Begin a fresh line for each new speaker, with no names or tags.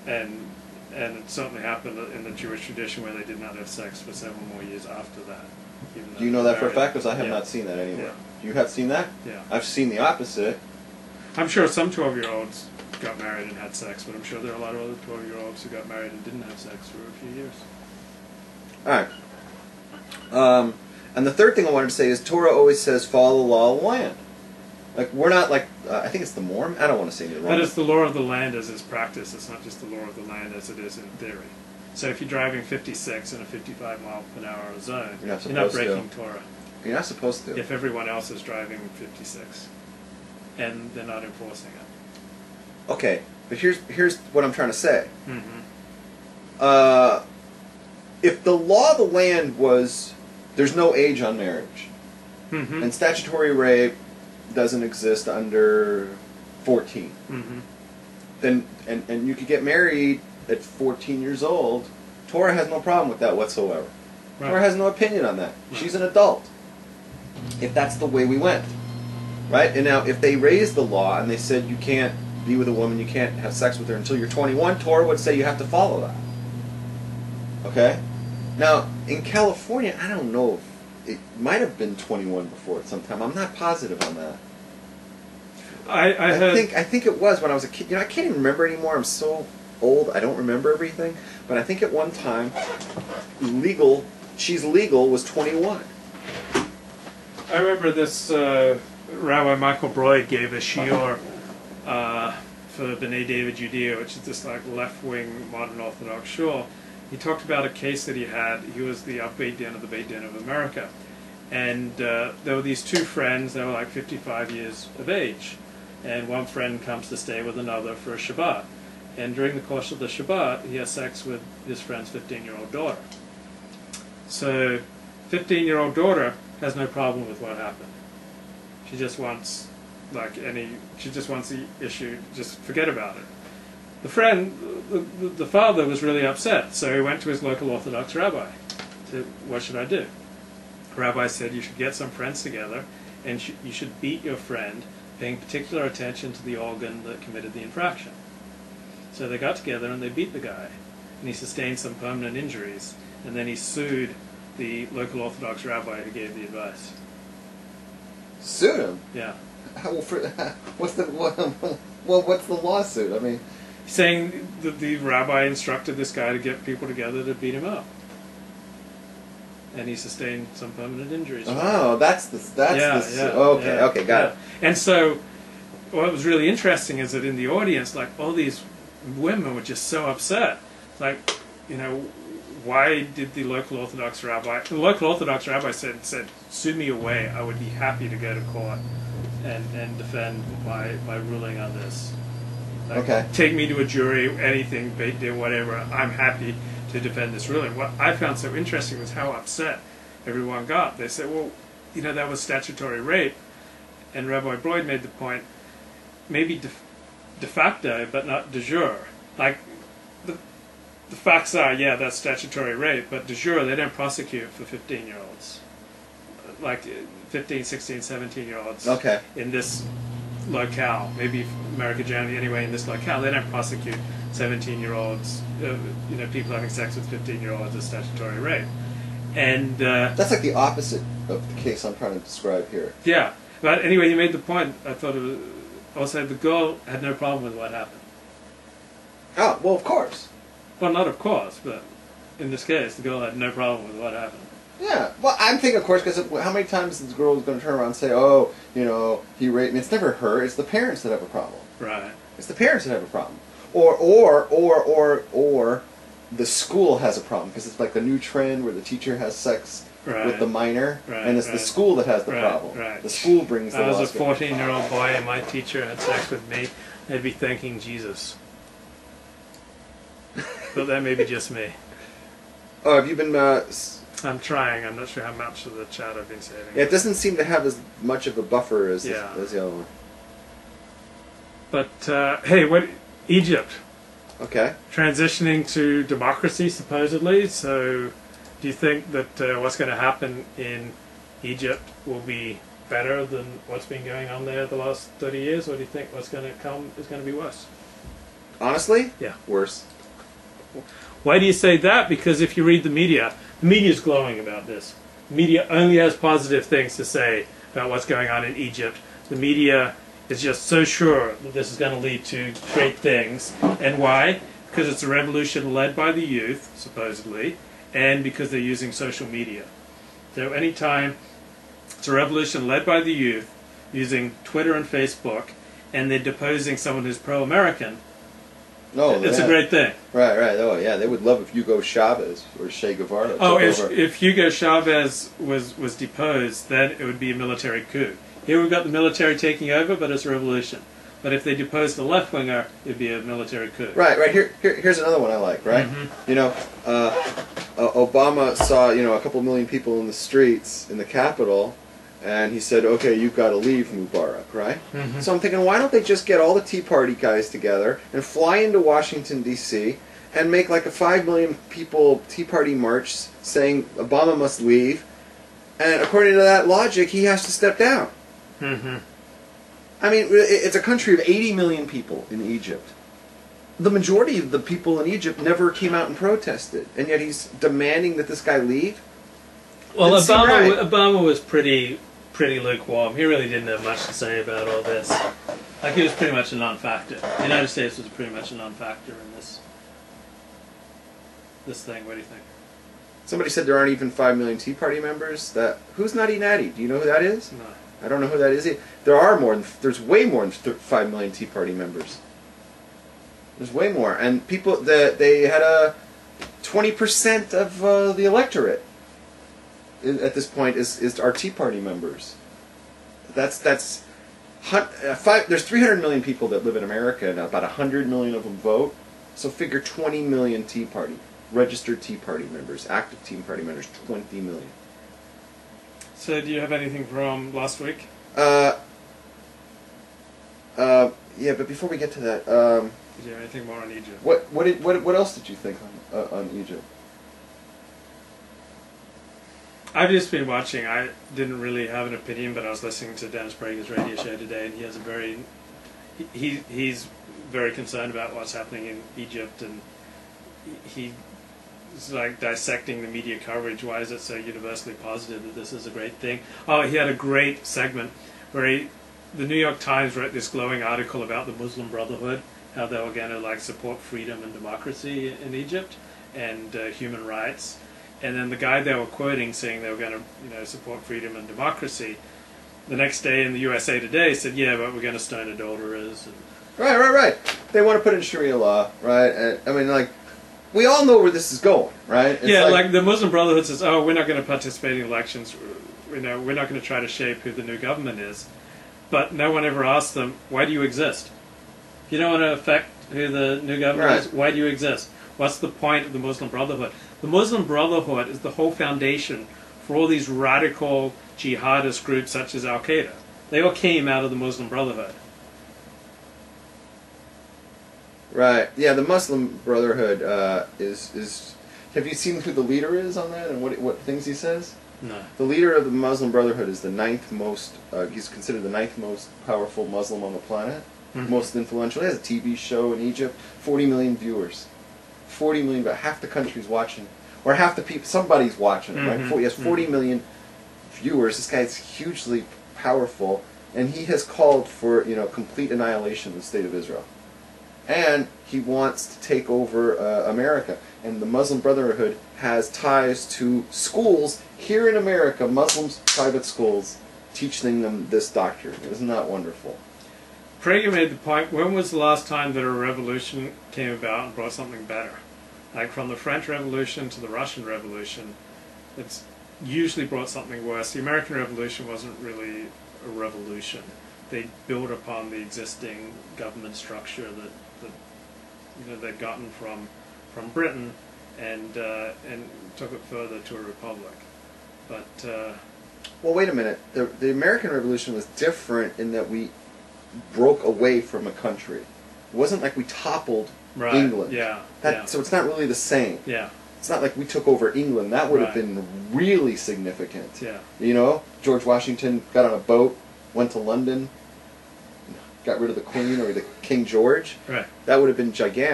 and it certainly happened in the Jewish tradition where they did not have sex for several more years after that.
Do you know that for a fact? Because I have not seen that anywhere.
Yeah.
You have seen that?
Yeah.
I've seen the opposite.
I'm sure some 12-year-olds got married and had sex, but I'm sure there are a lot of other 12-year-olds who got married and didn't have sex for a few years.
All right. And the third thing I wanted to say is Torah always says follow the law of the land. Like, we're not like, I think it's the Mormon. I don't want to say anything wrong.
But it's the law of the land as is practice. It's not just the law of the land as it is in theory. So if you're driving 56 in a 55-mile-per-hour zone, you're not breaking Torah.
You're not supposed to.
If everyone else is driving 56, and they're not enforcing it.
Okay, but here's what I'm trying to say.
Mm-hmm.
If the law of the land was there's no age on marriage,
mm-hmm.
and statutory rape doesn't exist under 14,
mm-hmm.
then and you could get married at 14 years old, Torah has no problem with that whatsoever. Right. Torah has no opinion on that. Right. She's an adult. If that's the way we went. Right? And now, if they raised the law and they said you can't be with a woman, you can't have sex with her until you're 21, Torah would say you have to follow that. Okay? Now, in California, I don't know if it might have been 21 before at some time. I'm not positive on that. I think it was when I was a kid. You know, I can't even remember anymore. I'm so old, I don't remember everything. But I think at one time, she's legal was 21.
I remember this Rabbi Michael Broyd gave a shiur for B'nai David Judea, which is this like left-wing modern Orthodox shul. He talked about a case that he had. He was the Beit Din of the Beit Din of America. And there were these two friends, they were like 55 years of age. And one friend comes to stay with another for a Shabbat. And during the course of the Shabbat, he has sex with his friend's 15-year-old daughter. So, 15-year-old daughter has no problem with what happened. She just wants, she just wants the issue, just forget about it. The friend, the father was really upset, so he went to his local Orthodox rabbi. Said, what should I do? The rabbi said you should get some friends together, and you should beat your friend, paying particular attention to the organ that committed the infraction. So they got together and they beat the guy, and he sustained some permanent injuries, and then he sued the local Orthodox rabbi who gave the advice.
Sued him?
Yeah.
What's the lawsuit? I mean,
saying that the rabbi instructed this guy to get people together to beat him up, and he sustained some permanent injuries.
Oh, okay, got it.
And so, what was really interesting is that in the audience, like all these women were just so upset. Like, you know, why did the local Orthodox rabbi? The local Orthodox rabbi said, "Sue me away. I would be happy to go to court and defend my ruling on this. Like,
okay.
Take me to a jury, anything, Beit Din, whatever. I'm happy to defend this ruling." What I found so interesting was how upset everyone got. They said, "Well, you know, that was statutory rape," and Rabbi Broyd made the point, maybe de facto, but not de jure. Like, the facts are, yeah, that's statutory rape, but de jure, they don't prosecute for 15-year-olds. Like 15, 16, 17-year-olds
okay.
in this locale, maybe America generally anyway, in this locale, they don't prosecute 17-year-olds, you know, people having sex with 15-year-olds as statutory rape. And
that's like the opposite of the case I'm trying to describe here.
Yeah, but anyway, you made the point. I thought it was also the girl had no problem with what happened.
Oh, well, of course.
Well, not of course, but in this case, the girl had no problem with what happened.
Yeah, well, I'm thinking, of course, because how many times is this girl going to turn around and say, "Oh, you know, he raped me"? It's never her. It's the parents that have a problem.
Right.
It's the parents that have a problem, or the school has a problem because it's like the new trend where the teacher has sex with the minor, and it's the school that has the problem.
Right.
The school brings the law.
I was a 14-year-old boy, and my teacher had sex with me. I'd be thanking Jesus. But that may be just me.
Oh, have you been?
I'm trying. I'm not sure how much of the chat I've been saving.
Yeah, it doesn't seem to have as much of a buffer as the other one.
But hey, Egypt?
Okay.
Transitioning to democracy, supposedly. So, do you think that what's going to happen in Egypt will be better than what's been going on there the last 30 years, or do you think what's going to come is going to be worse?
Honestly?
Yeah.
Worse.
Why do you say that? Because if you read the media is glowing about this. The media only has positive things to say about what's going on in Egypt. The media is just so sure that this is going to lead to great things. And why? Because it's a revolution led by the youth, supposedly, and because they're using social media. So anytime it's a revolution led by the youth, using Twitter and Facebook, and they're deposing someone who's pro-American, it's a great thing.
Right. Oh, yeah, they would love if Hugo Chavez or Che Guevara took over.
If Hugo Chavez was deposed, then it would be a military coup. Here we've got the military taking over, but it's a revolution. But if they deposed the left-winger, it'd be a military coup.
Right. Here's another one I like, right? Mm-hmm. Obama saw, a couple million people in the streets in the Capitol, and he said, okay, you've got to leave Mubarak, right? Mm-hmm. So I'm thinking, why don't they just get all the Tea Party guys together and fly into Washington, D.C., and make like a 5 million people Tea Party march saying Obama must leave, and according to that logic, he has to step down. Mm-hmm. I mean, it's a country of 80 million people in Egypt. The majority of the people in Egypt never came out and protested, and yet he's demanding that this guy leave?
Well, Obama was pretty lukewarm. He really didn't have much to say about all this. Like, he was pretty much a non-factor. The United States was pretty much a non-factor in this thing. What do you think?
Somebody said there aren't even 5 million Tea Party members. Who's Nutty Natty? Do you know who that is?
No.
I don't know who that is. There's way more than 5 million Tea Party members. There's way more. And people, they had a 20% of the electorate at this point is our Tea Party members. There's 300 million people that live in America, and about 100 million of them vote. So figure 20 million Tea Party, registered Tea Party members, active Tea Party members, 20 million.
So, do you have anything from last week?
Yeah, but before we get to that,
did you have anything more on Egypt?
What else did you think on Egypt?
I've just been watching. I didn't really have an opinion, but I was listening to Dennis Prager's radio show today, and he has he's very concerned about what's happening in Egypt, and he's like dissecting the media coverage. Why is it so universally positive that this is a great thing? Oh, he had a great segment where the New York Times wrote this glowing article about the Muslim Brotherhood, how they were going to support freedom and democracy in Egypt and human rights. And then the guy they were quoting saying they were going to support freedom and democracy, the next day in the USA Today said, yeah, but we're going to stone adulterers. And
Right. They want to put in Sharia law, right? And, I mean, we all know where this is going, right? It's
like the Muslim Brotherhood says, oh, we're not going to participate in elections. We're not going to try to shape who the new government is. But no one ever asked them, why do you exist? If you don't want to affect who the new government is, why do you exist? What's the point of the Muslim Brotherhood? The Muslim Brotherhood is the whole foundation for all these radical jihadist groups such as Al-Qaeda. They all came out of the Muslim Brotherhood.
Right. Yeah, the Muslim Brotherhood is. Have you seen who the leader is on that and what things he says?
No.
The leader of the Muslim Brotherhood is the ninth most. He's considered the ninth most powerful Muslim on the planet. Mm-hmm. Most influential. He has a TV show in Egypt. 40 million viewers. 40 million, about half the country's watching, or half the people. Somebody's watching it, right? He has 40 million viewers. This guy's hugely powerful, and he has called for complete annihilation of the state of Israel. And he wants to take over America. And the Muslim Brotherhood has ties to schools here in America, Muslims, private schools, teaching them this doctrine. Isn't that wonderful?
Prager made the point, when was the last time that a revolution came about and brought something better? Like from the French Revolution to the Russian Revolution, it's usually brought something worse. The American Revolution wasn't really a revolution. They built upon the existing government structure that they'd gotten from Britain and took it further to a republic. But
well, wait a minute. The American Revolution was different in that we broke away from a country. It wasn't like we toppled England. So it's not really the same.
Yeah.
It's not like we took over England. That would have been really significant.
Yeah.
George Washington got on a boat, went to London, got rid of the Queen or the King George.
Right.
That would have been gigantic.